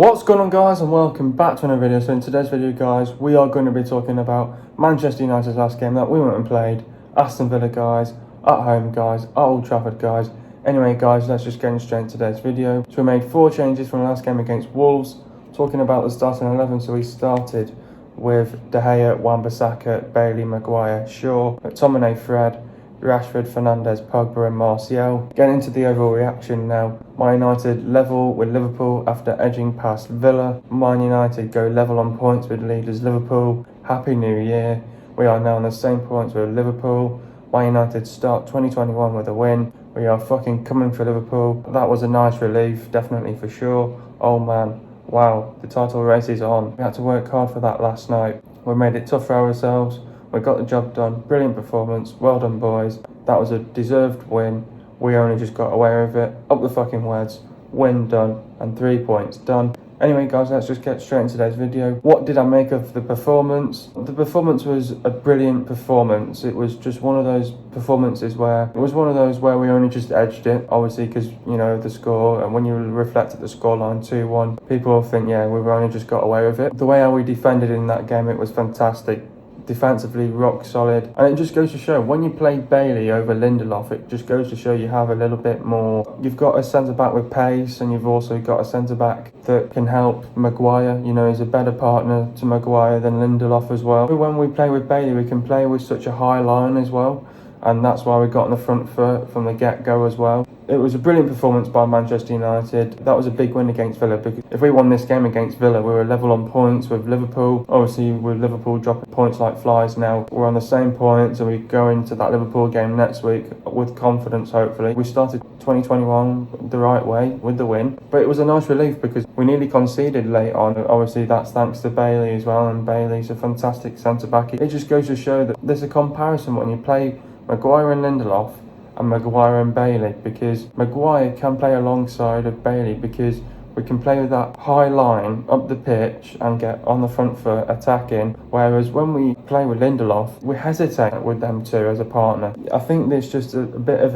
What's going on, guys, and welcome back to another video. So in today's video, guys, we are going to be talking about Manchester United's last game that we went and played, Aston Villa, guys, at home, guys, at Old Trafford, guys. Anyway, guys, let's just get straight into today's video. So we made 4 changes from the last game against Wolves, talking about the starting 11. So we started with De Gea, Wan-Bissaka, Bailey, Maguire, Shaw, McTominay, Fred, Rashford, Fernandes, Pogba and Martial. Getting into the overall reaction now. Man United level with Liverpool after edging past Villa. Man United go level on points with leaders Liverpool. Happy New Year. We are now on the same points with Liverpool. Man United start 2021 with a win. We are fucking coming for Liverpool. That was a nice relief, definitely for sure. Oh man, wow, the title race is on. We had to work hard for that last night. We made it tough for ourselves. We got the job done. Brilliant performance. Well done, boys. That was a deserved win. We only just got away with it. Up the fucking words. Win done. And 3 points done. Anyway, guys, let's just get straight into today's video. What did I make of the performance? The performance was a brilliant performance. It was just one of those performances where we only just edged it, obviously, because, you know, the score, and when you reflect at the scoreline 2-1, people think, yeah, we've only just got away with it. The way how we defended in that game, it was fantastic. Defensively rock solid, and it just goes to show when you play Bailey over Lindelof, it just goes to show you have a little bit more. You've got a centre back with pace, and you've also got a centre back that can help Maguire. You know, he's a better partner to Maguire than Lindelof as well. When we play with Bailey, we can play with such a high line as well, and that's why we got on the front foot from the get-go as well. It was a brilliant performance by Manchester United. That was a big win against Villa, because if we won this game against Villa, we were level on points with Liverpool. Obviously, with Liverpool dropping points like flies now, we're on the same points, and we go into that Liverpool game next week with confidence, hopefully. We started 2021 the right way with the win, but it was a nice relief because we nearly conceded late on. Obviously, that's thanks to Bailey as well, and Bailey's a fantastic centre-back. It just goes to show that there's a comparison when you play Maguire and Lindelof and Maguire and Bailey, because Maguire can play alongside of Bailey because we can play with that high line up the pitch and get on the front foot attacking, whereas when we play with Lindelof, we hesitate with them two as a partner. I think there's just a bit of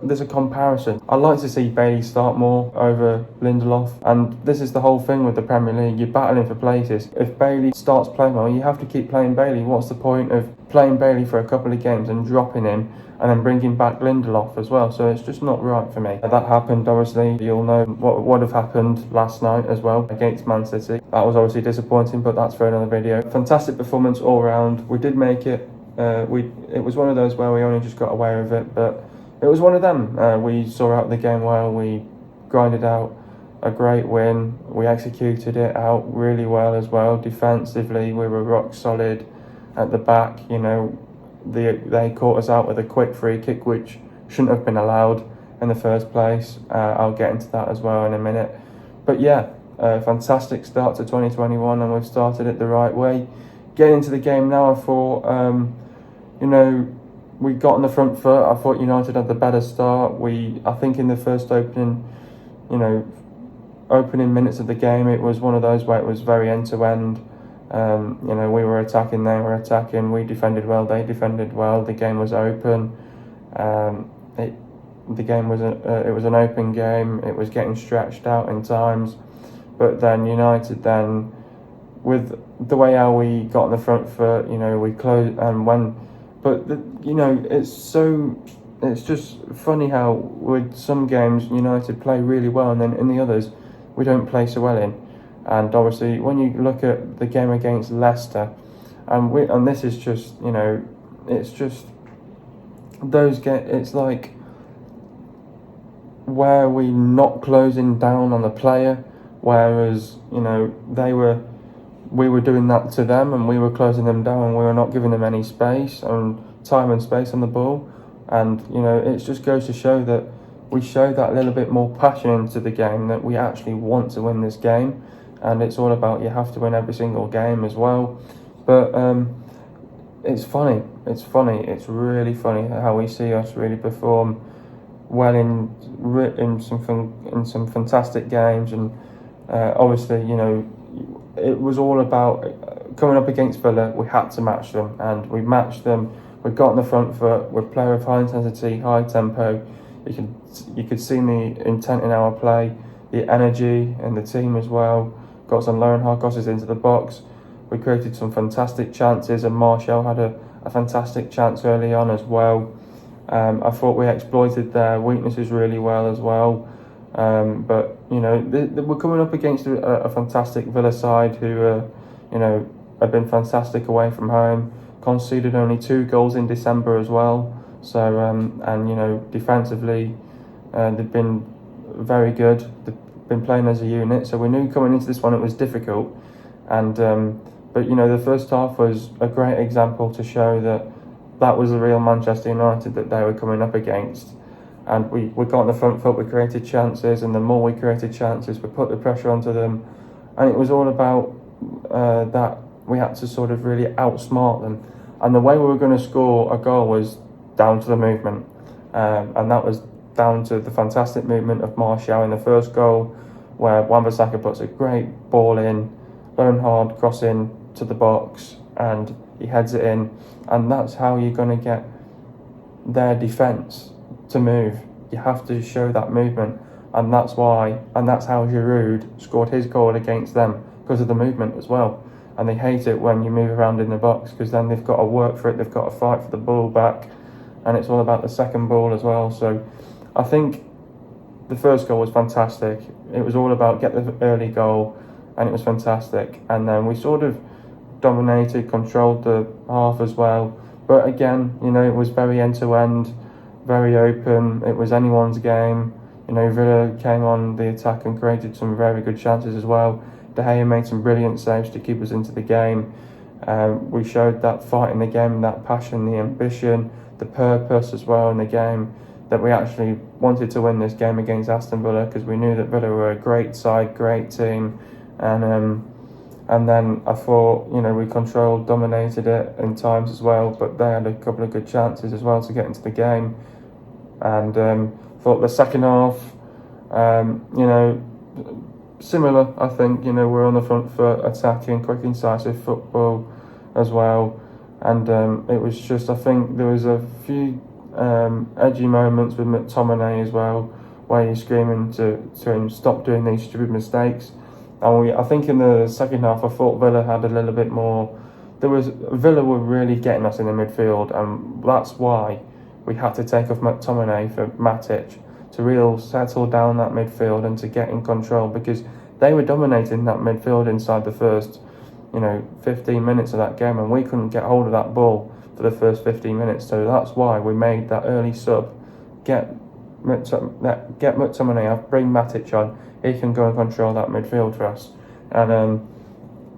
there's a comparison. I'd like to see Bailey start more over Lindelof, and this is the whole thing with the Premier League. You're battling for places. If Bailey starts playing well, you have to keep playing Bailey. What's the point of playing Bailey for a couple of games and dropping him and then bringing back Lindelof as well? So it's just not right for me. That happened, obviously. You'll know what would have happened last night as well against Man City. That was obviously disappointing, but that's for another video. Fantastic performance all round. We did make it. It was one of those where we only just got away with it, but it was one of them. We saw out the game well. We grinded out a great win. We executed it out really well as well. Defensively, we were rock solid at the back. You know, they caught us out with a quick free kick, which shouldn't have been allowed in the first place. I'll get into that as well in a minute. But yeah, fantastic start to 2021, and we've started it the right way. Getting into the game now, I thought, you know, we got on the front foot. I thought United had the better start. I think in the first opening minutes of the game, it was one of those where it was very end-to-end. You know, we were attacking, they were attacking, we defended well, they defended well, the game was open. It was an open game. It was getting stretched out in times, but then United, then with the way how we got on the front foot, you know, we closed and when, but it's just funny how with some games United play really well, and then in the others we don't play so well in. And obviously, when you look at the game against Leicester, and this is just, you know, it's just it's like where we not closing down on the player, whereas, you know, we were doing that to them, and we were closing them down, and we were not giving them any space and time and space on the ball. And, you know, it just goes to show that we show that little bit more passion into the game, that we actually want to win this game. And it's all about, you have to win every single game as well. But it's funny. It's really funny how we see us really perform well in some fantastic games. And obviously, you know, it was all about coming up against Villa. We had to match them, and we matched them. We got on the front foot. We play with high intensity, high tempo. You could see the intent in our play, the energy in the team as well. got some low and hard crosses into the box. We created some fantastic chances, and Martial had a fantastic chance early on as well. I thought we exploited their weaknesses really well as well. But, you know, we're coming up against a fantastic Villa side who, you know, have been fantastic away from home. Conceded only 2 goals in December as well. So, and, you know, defensively, they've been very good. They've been playing as a unit. So we knew coming into this one it was difficult. And, but, you know, the first half was a great example to show that was the real Manchester United that they were coming up against. And we got on the front foot, we created chances, and the more we created chances, we put the pressure onto them. And it was all about that we had to sort of really outsmart them. And the way we were going to score a goal was down to the movement. And that was down to the fantastic movement of Martial in the first goal, where Wan-Bissaka puts a great ball in, low and hard cross in to the box, and he heads it in. And that's how you're going to get their defence to move. You have to show that movement, and that's how Giroud scored his goal against them, because of the movement as well. And they hate it when you move around in the box, because then they've got to work for it, they've got to fight for the ball back, and it's all about the second ball as well. So I think the first goal was fantastic. It was all about get the early goal, and it was fantastic. And then we sort of dominated, controlled the half as well. But again, you know, it was very end-to-end, very open. It was anyone's game. You know, Villa came on the attack and created some very good chances as well. De Gea made some brilliant saves to keep us into the game. We showed that fight in the game, that passion, the ambition, the purpose as well in the game, that we actually wanted to win this game against Aston Villa, because we knew that Villa were a great side, great team. And then I thought, you know, we controlled, dominated it in times as well, but they had a couple of good chances as well to get into the game. And thought the second half, you know, similar, I think. You know, we're on the front foot, attacking, quick, incisive football as well. And it was just, I think there was a few edgy moments with McTominay as well, where you're screaming to him, stop doing these stupid mistakes. And I think in the second half, I thought Villa had a little bit more. Villa were really getting us in the midfield, and that's why we had to take off McTominay for Matic to really settle down that midfield and to get in control, because they were dominating that midfield inside the first, you know, 15 minutes of that game, and we couldn't get hold of that ball for the first 15 minutes. So that's why we made that early sub, get McTominay, bring Matic on. He can go and control that midfield for us, and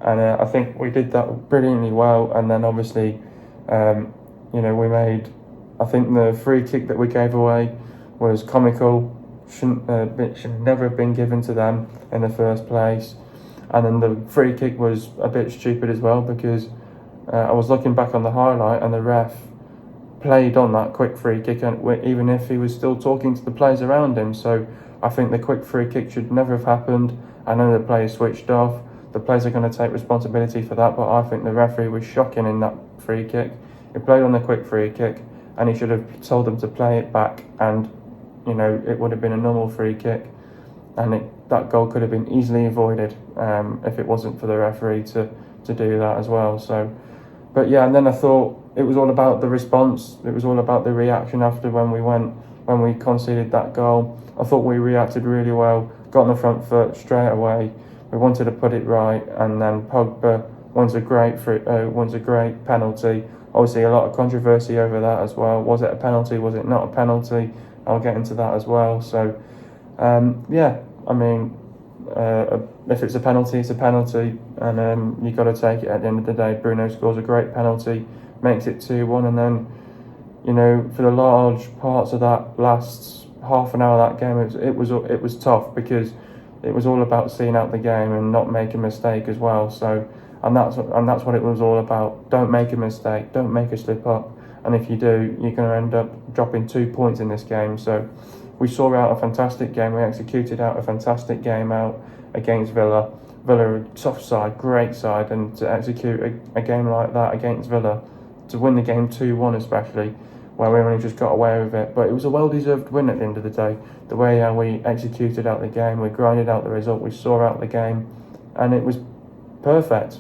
I think we did that brilliantly well. And then obviously, you know, we made. I think the free kick that we gave away was comical. Should never have been given to them in the first place. And then the free kick was a bit stupid as well, because I was looking back on the highlight, and the ref played on that quick free kick, and even if he was still talking to the players around him. So I think the quick free kick should never have happened. I know the players switched off. The players are going to take responsibility for that, but I think the referee was shocking in that free kick. He played on the quick free kick, and he should have told them to play it back, and, you know, it would have been a normal free kick, and that goal could have been easily avoided if it wasn't for the referee to do that as well. So, but yeah, and then I thought it was all about the response. It was all about the reaction after when we conceded that goal. I thought we reacted really well, got on the front foot straight away. We wanted to put it right, and then Pogba wins a great penalty. Obviously, a lot of controversy over that as well. Was it a penalty? Was it not a penalty? I'll get into that as well. So, yeah, I mean, if it's a penalty, it's a penalty, and you've got to take it at the end of the day. Bruno scores a great penalty, makes it 2-1, and then, you know, for the large parts of that last half an hour of that game, it was tough, because it was all about seeing out the game and not making a mistake as well. So, and that's what it was all about. Don't make a mistake, don't make a slip up, and if you do, you're going to end up dropping 2 points in this game. So we saw out a fantastic game. We executed out a fantastic game out against Villa. Villa, a tough side, great side, and to execute a game like that against Villa, to win the game 2-1 especially, where we only just got away with it. But it was a well-deserved win at the end of the day. The way we executed out the game, we grinded out the result, we saw out the game, and it was perfect.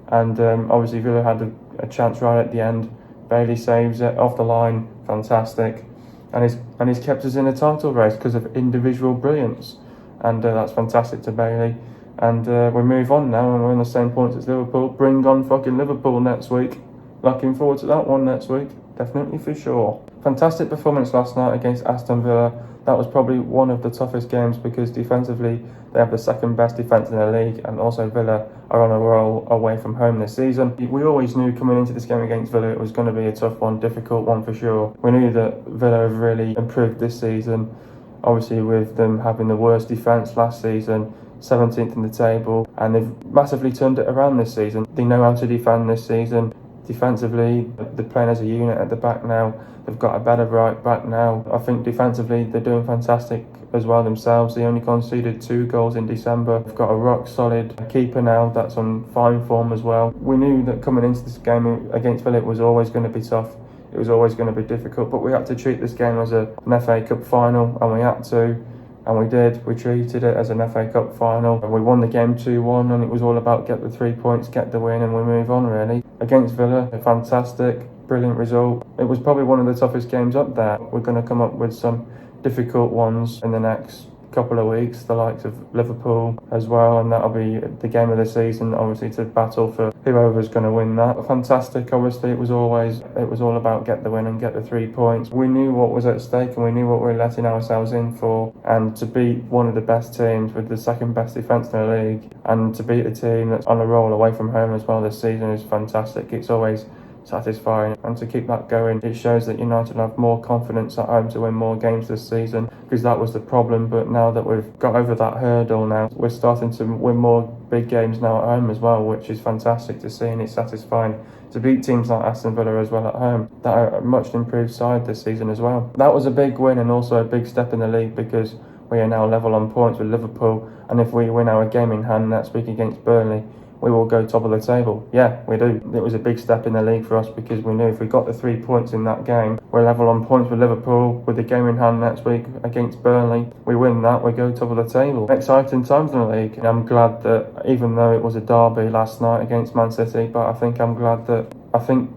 And obviously Villa had a chance right at the end. Bailey saves it off the line, fantastic, and he's kept us in a title race because of individual brilliance, and that's fantastic to Bailey. And we move on now, and we're on the same points as Liverpool. Bring on fucking Liverpool next week. Looking forward to that one next week, definitely for sure. Fantastic performance last night against Aston Villa. That was probably one of the toughest games because defensively they have the second best defence in the league, and also Villa are on a roll away from home this season. We always knew coming into this game against Villa it was going to be a tough one, difficult one for sure. We knew that Villa have really improved this season, obviously with them having the worst defence last season, 17th in the table, and they've massively turned it around this season. They know how to defend this season. Defensively, they're playing as a unit at the back now. They've got a better right back now. I think defensively they're doing fantastic as well themselves. They only conceded 2 goals in December. They've got a rock solid keeper now that's on fine form as well. We knew that coming into this game against Villa it was always going to be tough. It was always going to be difficult, but we had to treat this game as an FA Cup final, and we had to. And we did. We treated it as an FA Cup final. And we won the game 2-1, and it was all about get the 3 points, get the win, and we move on really. Against Villa, a fantastic, brilliant result. It was probably one of the toughest games up there. We're going to come up with some difficult ones in the next couple of weeks, the likes of Liverpool as well, and that'll be the game of the season, obviously, to battle for whoever's going to win that. Fantastic, obviously, it was all about get the win and get the 3 points. We knew what was at stake and we knew what we were letting ourselves in for, and to beat one of the best teams with the second best defence in the league, and to beat a team that's on a roll away from home as well this season is fantastic. It's always satisfying, and to keep that going, it shows that United have more confidence at home to win more games this season, because that was the problem. But now that we've got over that hurdle, now we're starting to win more big games now at home as well, which is fantastic to see, and it's satisfying to beat teams like Aston Villa as well at home that are a much improved side this season as well. That was a big win and also a big step in the league, because we are now level on points with Liverpool, and if we win our game in hand next week against Burnley, we will go top of the table. Yeah, we do. It was a big step in the league for us, because we knew if we got the 3 points in that game, we're level on points with Liverpool. With the game in hand next week against Burnley, we win that, we go top of the table. Exciting times in the league. And I'm glad that, even though it was a derby last night against Man City, but I think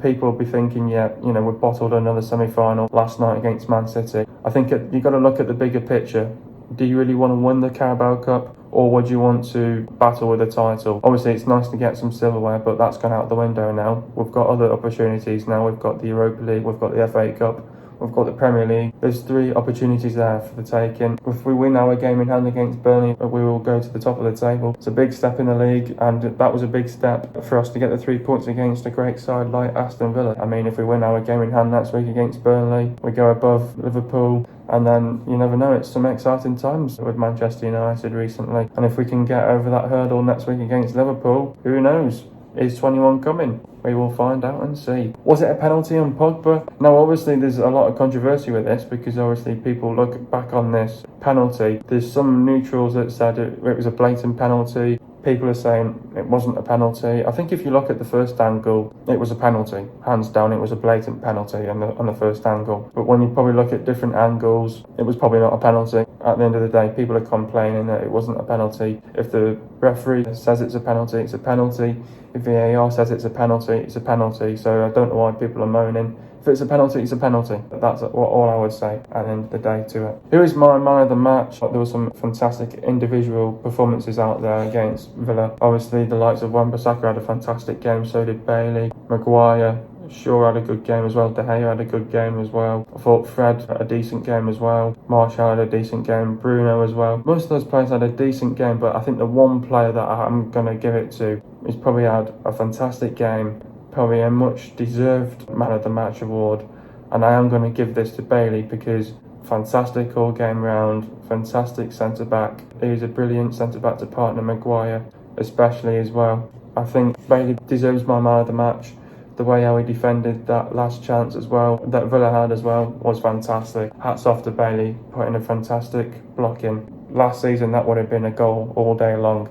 people will be thinking, yeah, we bottled another semi-final last night against Man City. I think you've got to look at the bigger picture. Do you really want to win the Carabao Cup, or would you want to battle with the title? Obviously, it's nice to get some silverware, but that's gone out the window now. We've got other opportunities now. We've got the Europa League, we've got the FA Cup, we've got the Premier League. There's 3 opportunities there for the taking. If we win our game in hand against Burnley, we will go to the top of the table. It's a big step in the league, and that was a big step for us to get the 3 points against a great side like Aston Villa. I mean, if we win our game in hand next week against Burnley, we go above Liverpool, and then you never know, it's some exciting times with Manchester United recently. And if we can get over that hurdle next week against Liverpool, who knows? Is 21 coming? We will find out and see. Was it a penalty on Pogba? Now, obviously, there's a lot of controversy with this, because obviously people look back on this penalty. There's some neutrals that said it was a blatant penalty. People are saying it wasn't a penalty. I think if you look at the first angle, it was a penalty. Hands down, it was a blatant penalty on the first angle. But when you probably look at different angles, it was probably not a penalty. At the end of the day, people are complaining that it wasn't a penalty. If the referee says it's a penalty, it's a penalty. If VAR says it's a penalty, it's a penalty. So I don't know why people are moaning. If it's a penalty, it's a penalty. That's all I would say at the end of the day to it. Who is my man of the match? There were some fantastic individual performances out there against Villa. Obviously, the likes of Wan-Bissaka had a fantastic game, so did Bailey. Maguire, Shaw had a good game as well. De Gea had a good game as well. I thought Fred had a decent game as well. Martial had a decent game. Bruno as well. Most of those players had a decent game, but I think the one player that I'm going to give it to is probably had a fantastic game, probably a much deserved man of the match award, and I am going to give this to Bailey, because fantastic all game round, fantastic centre back. He was a brilliant centre back to partner Maguire, especially as well. I think Bailey deserves my man of the match. The way how he defended that last chance as well, that Villa had as well, was fantastic. Hats off to Bailey, putting a fantastic block in. Last season that would have been a goal all day long.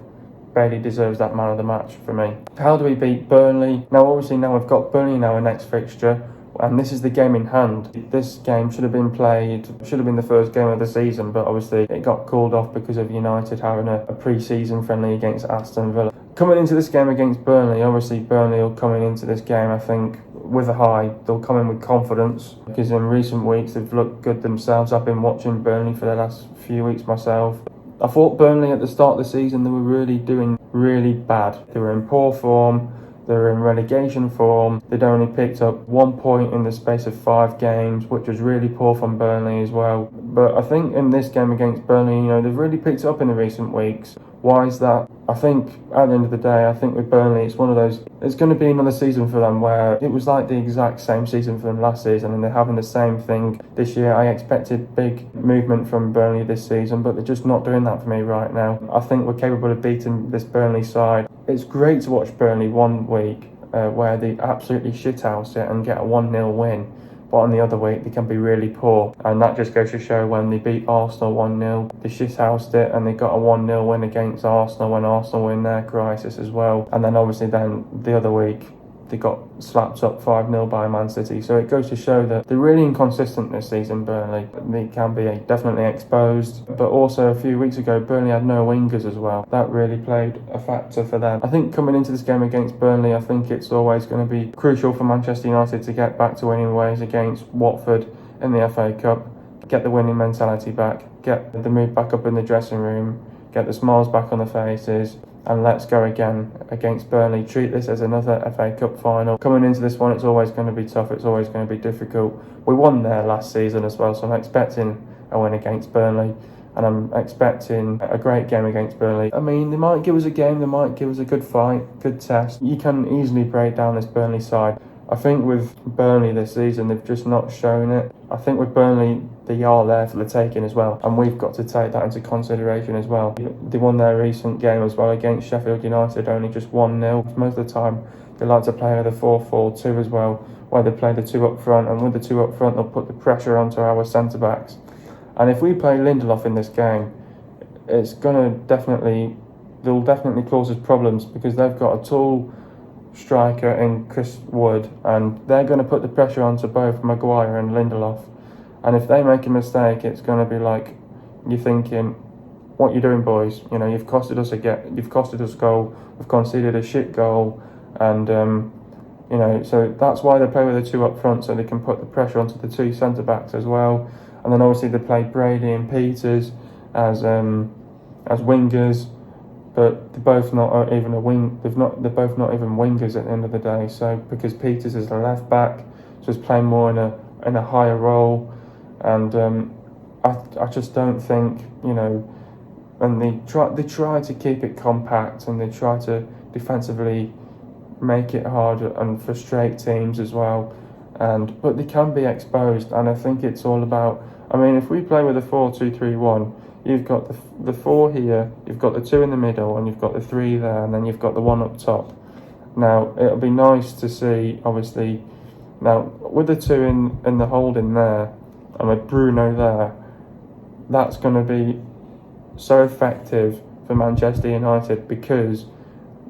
Bailey deserves that man of the match for me. How do we beat Burnley? Now obviously now we've got Burnley now our next fixture. and this is the game in hand. This game should have been the first game of the season, but obviously it got called off because of United having a pre-season friendly against Aston Villa. Coming into this game against Burnley, obviously Burnley will coming into this game, I think, with a high. They'll come in with confidence because in recent weeks they've looked good themselves. I've been watching Burnley for the last few weeks myself. I thought Burnley at the start of the season, they were really doing really bad. They were in poor form. They were in relegation form. They'd only picked up 1 point in the space of 5 games, which was really poor from Burnley as well. But I think in this game against Burnley, they've really picked it up in the recent weeks. Why is that? I think at the end of the day, I think with Burnley, it's one of those, it's going to be another season for them where it was like the exact same season for them last season and they're having the same thing this year. I expected big movement from Burnley this season, but they're just not doing that for me right now. I think we're capable of beating this Burnley side. It's great to watch Burnley one week where they absolutely shithouse it and get a 1-0 win. But on the other week, they can be really poor. And that just goes to show when they beat Arsenal 1-0, they shithoused it and they got a 1-0 win against Arsenal when Arsenal were in their crisis as well. And then obviously then the other week, they got slapped up 5-0 by Man City. So it goes to show that they're really inconsistent this season, Burnley. They can be definitely exposed. But also a few weeks ago, Burnley had no wingers as well. That really played a factor for them. I think coming into this game against Burnley, I think it's always going to be crucial for Manchester United to get back to winning ways against Watford in the FA Cup. Get the winning mentality back. Get the mood back up in the dressing room. Get the smiles back on the faces. And let's go again against Burnley. Treat this as another FA Cup final. Coming into this one, it's always going to be tough. It's always going to be difficult. We won there last season as well, so I'm expecting a win against Burnley. And I'm expecting a great game against Burnley. I mean, they might give us a game. They might give us a good fight, good test. You can easily break down this Burnley side. I think with Burnley this season, they've just not shown it. I think with Burnley, they are there for the taking as well. And we've got to take that into consideration as well. They won their recent game as well against Sheffield United, only just 1-0. Most of the time, they like to play with a 4-4-2 as well, where they play the 2 up front. And with the 2 up front, they'll put the pressure onto our centre-backs. And if we play Lindelof in this game, it's going to they'll definitely cause us problems because they've got a tall striker in Chris Wood and they're going to put the pressure onto both Maguire and Lindelof. And if they make a mistake, it's going to be like you're thinking, what you doing, boys? You've costed us a goal, we've conceded a shit goal, and so that's why they play with the 2 up front, so they can put the pressure onto the 2 centre-backs as well. And then obviously they play Brady and Peters as wingers, but they're both not even a wing. They're both not even wingers at the end of the day. So because Peters is the left back, so he's playing more in a higher role, and I just don't think And they try to keep it compact and they try to defensively make it hard and frustrate teams as well. But they can be exposed, and I think it's all about. I mean, if we play with a 4-2-3-1. You've got the 4 here, you've got the 2 in the middle, and you've got the 3 there, and then you've got the 1 up top. Now, it'll be nice to see, obviously, now, with the 2 in the holding there, and with Bruno there, that's going to be so effective for Manchester United, because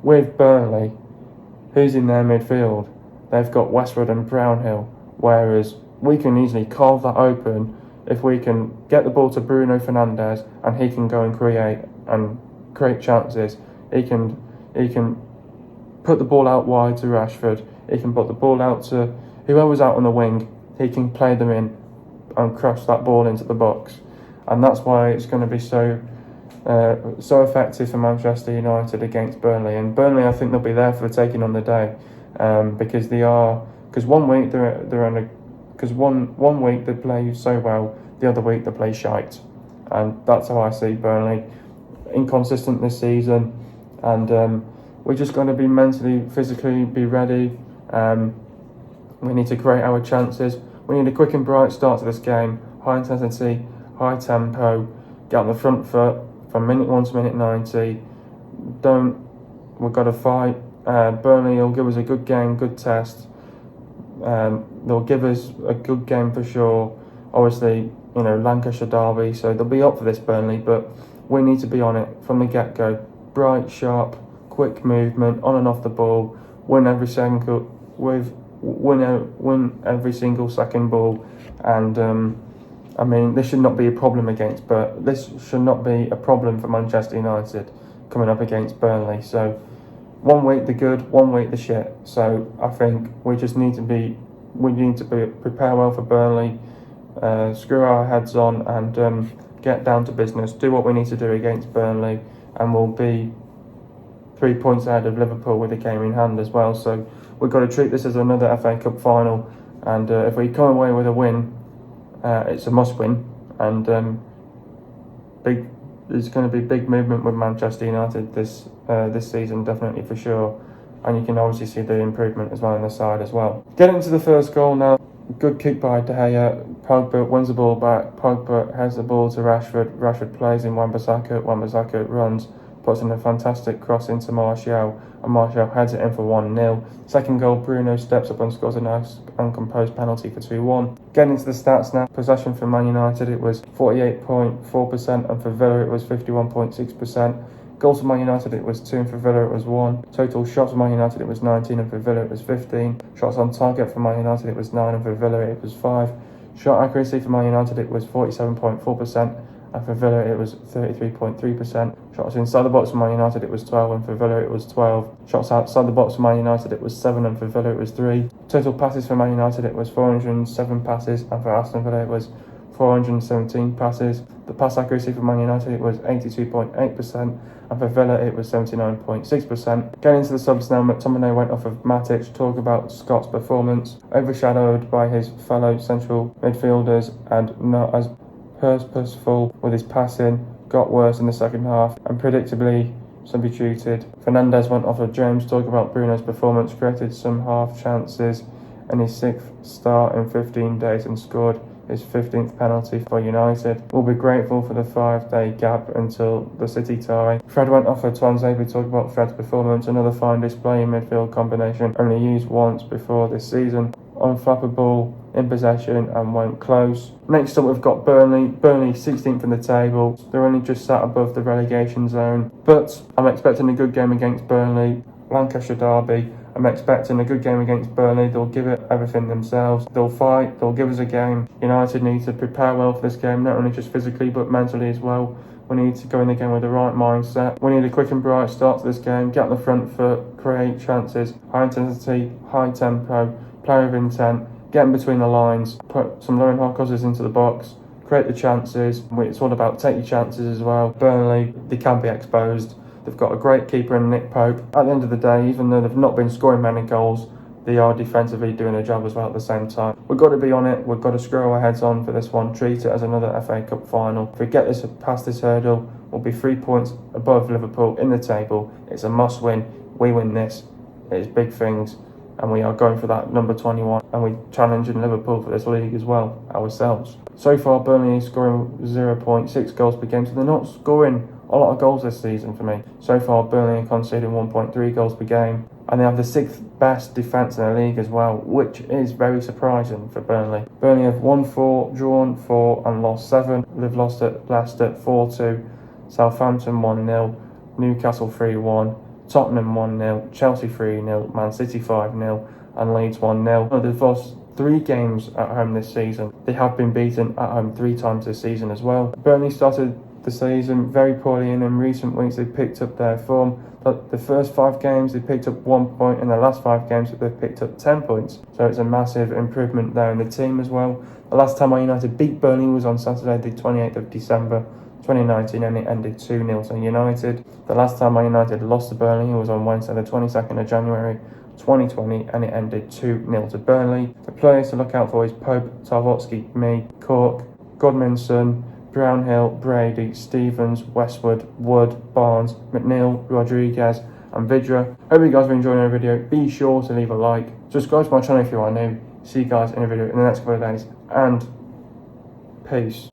with Burnley, who's in their midfield, they've got Westwood and Brownhill, whereas we can easily carve that open if we can get the ball to Bruno Fernandes and he can go and create chances. He can put the ball out wide to Rashford. He can put the ball out to whoever's out on the wing. He can play them in and crush that ball into the box. And that's why it's going to be so effective for Manchester United against Burnley. And Burnley, I think they'll be there for the taking on the day, because they are. Because one week one week they play so well, the other week they play shite, and that's how I see Burnley. Inconsistent this season, and we're just going to be mentally, physically be ready. We need to create our chances. We need a quick and bright start to this game. High intensity, high tempo. Get on the front foot from minute 1 to minute 90. We've got to fight. Burnley will give us a good game, good test. They'll give us a good game for sure. Obviously, Lancashire derby, so they'll be up for this, Burnley, but we need to be on it from the get-go. Bright, sharp, quick movement, on and off the ball, win every second with win every single second ball, and I mean, this should not be a problem this should not be a problem for Manchester United coming up against Burnley. So 1 week the good, 1 week the shit. So I think we need to prepare well for Burnley, screw our heads on, and get down to business, do what we need to do against Burnley, and we'll be 3 points ahead of Liverpool with a game in hand as well. So we've got to treat this as another FA Cup final, and if we come away with a win, it's a must-win, and there's going to be big movement with Manchester United this season, definitely, for sure. And you can obviously see the improvement as well on the side as well. Getting to the first goal now. Good kick by De Gea. Pogba wins the ball back. Pogba heads the ball to Rashford. Rashford plays in Wan-Bissaka. Wan-Bissaka runs, puts in a fantastic cross into Martial, and Martial heads it in for 1-0. Second goal, Bruno steps up and scores a nice uncomposed penalty for 2-1. Getting into the stats now. Possession for Man United, it was 48.4%, and for Villa it was 51.6%. Goals for Man United, it was 2, and for Villa it was 1. Total shots for Man United, it was 19, and for Villa it was 15. Shots on target for Man United, it was 9, and for Villa it was 5. Shot accuracy for Man United, it was 47.4%, and for Villa it was 33.3%. Shots inside the box for Man United, it was 12, and for Villa it was 12. Shots outside the box for Man United, it was 7, and for Villa it was 3. Total passes for Man United, it was 407 passes, and for Aston Villa it was 417 passes. The pass accuracy for Man United, it was 82.8%, and for Villa it was 79.6%. Getting into the subs now, McTominay went off of Matic. Talk about Scott's performance, overshadowed by his fellow central midfielders, and not as purposeful with his passing, got worse in the second half, and predictably substituted. Fernandes went off of James. Talk about Bruno's performance, created some half chances in his 6th start in 15 days and scored his 15th penalty for United. We'll be grateful for the 5-day gap until the City tie. Fred went off of Twanzebe. We talk about Fred's performance, another fine display in midfield combination, only used once before this season. Unflappable in possession and went close. Next up we've got Burnley. Burnley 16th in the table. They're only just sat above the relegation zone, but I'm expecting a good game against Burnley. Lancashire derby. I'm expecting a good game against Burnley. They'll give it everything themselves. They'll fight. They'll give us a game. United need to prepare well for this game, not only just physically but mentally as well. We need to go in the game with the right mindset. We need a quick and bright start to this game. Get on the front foot, create chances, high intensity, high tempo, play with intent, get in between the lines, put some low and high crosses into the box, create the chances. It's all about take your chances as well. Burnley, they can be exposed. They've got a great keeper in Nick Pope. At the end of the day, even though they've not been scoring many goals, they are defensively doing a job as well at the same time. We've got to be on it. We've got to screw our heads on for this one. Treat it as another FA Cup final. If we get this past this hurdle, we'll be 3 points above Liverpool in the table. It's a must-win. We win this. It's big things. And we are going for that number 21. And we're challenging Liverpool for this league as well, ourselves. So far, Burnley is scoring 0.6 goals per game. So they're not scoring a lot of goals this season for me. So far, Burnley are conceding 1.3 goals per game. And they have the 6th best defence in the league as well, which is very surprising for Burnley. Burnley have won 4, drawn 4 and lost 7. They've lost at Leicester 4-2, Southampton 1-0, Newcastle 3-1, Tottenham 1-0, Chelsea 3-0, Man City 5-0 and Leeds 1-0. They've lost 3 games at home this season. They have been beaten at home 3 times this season as well. Burnley started the season very poorly, and in recent weeks they picked up their form. But the first 5 games they picked up 1 point, in the last 5 games they've picked up 10 points. So it's a massive improvement there in the team as well. The last time Man United beat Burnley was on Saturday the 28th of December 2019, and it ended 2-0 to United. The last time Man United lost to Burnley was on Wednesday the 22nd of January 2020, and it ended 2-0 to Burnley. The players to look out for is Pope, Tarkowski, me, Cork, Godminson, Brownhill, Brady, Stevens, Westwood, Wood, Barnes, McNeil, Rodriguez and Vidra. Hope you guys are enjoying our video. Be sure to leave a like. Subscribe to my channel if you are new. See you guys in a video in the next couple of days. And peace.